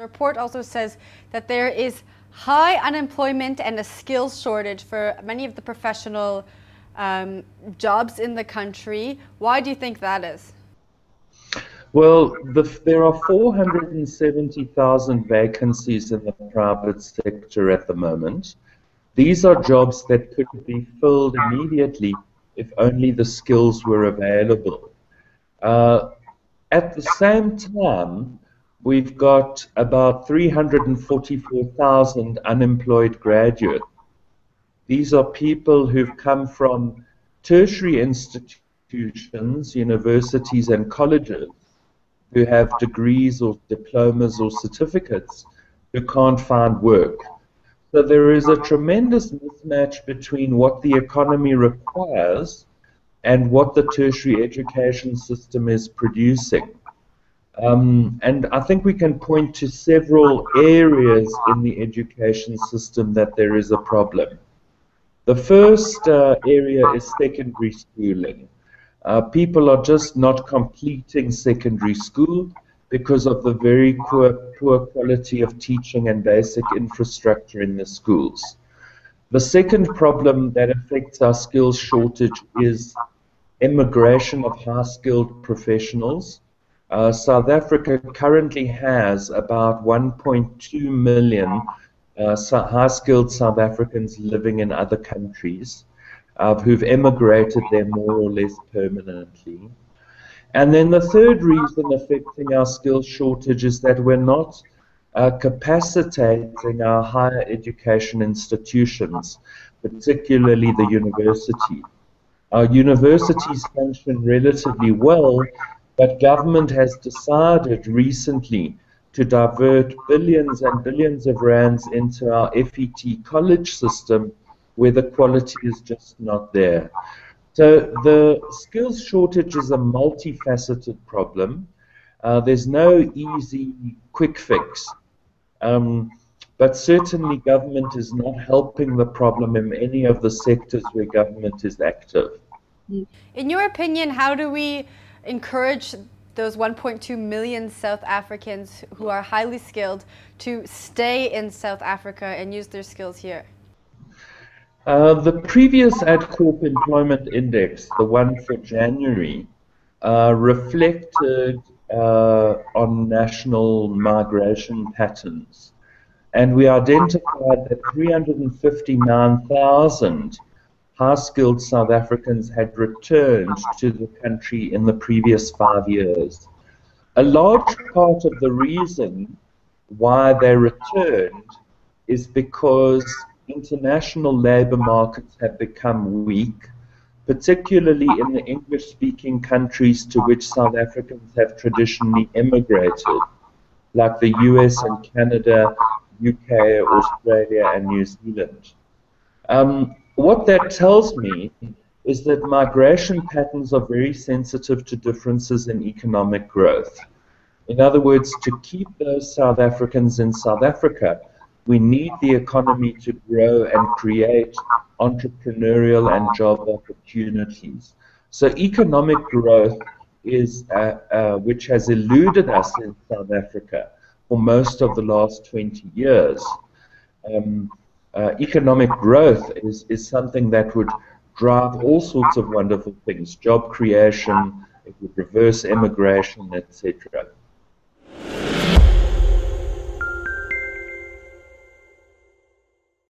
report also says that there is high unemployment and a skills shortage for many of the professional jobs in the country. Why do you think that is? Well, there are 470,000 vacancies in the private sector at the moment. These are jobs that could be filled immediately if only the skills were available. At the same time, we've got about 344,000 unemployed graduates. These are people who've come from tertiary institutions, universities and colleges, who have degrees or diplomas or certificates, who can't find work. So there is a tremendous mismatch between what the economy requires and what the tertiary education system is producing. And I think we can point to several areas in the education system that there is a problem. The first area is secondary schooling. People are just not completing secondary school because of the very poor quality of teaching and basic infrastructure in the schools. The second problem that affects our skills shortage is immigration of high-skilled professionals. South Africa currently has about 1.2 million high-skilled South Africans living in other countries who've emigrated there more or less permanently. And then the third reason affecting our skills shortage is that we're not capacitating our higher education institutions, particularly the university. Our universities function relatively well, but government has decided recently to divert billions and billions of rands into our FET college system, where the quality is just not there. So the skills shortage is a multifaceted problem. There's no easy quick fix. But certainly government is not helping the problem in any of the sectors where government is active. In your opinion, how do we encourage those 1.2 million South Africans who are highly skilled to stay in South Africa and use their skills here? The previous Adcorp employment index, the one for January, reflected on national migration patterns. And we identified that 359,000 high-skilled South Africans had returned to the country in the previous 5 years. A large part of the reason why they returned is because international labor markets have become weak, particularly in the English-speaking countries to which South Africans have traditionally immigrated, like the US and Canada, UK, Australia, and New Zealand. What that tells me is that migration patterns are very sensitive to differences in economic growth. In other words, to keep those South Africans in South Africa, we need the economy to grow and create entrepreneurial and job opportunities. So economic growth is, which has eluded us in South Africa for most of the last 20 years. Economic growth is something that would drive all sorts of wonderful things, job creation, it would reverse immigration, etc.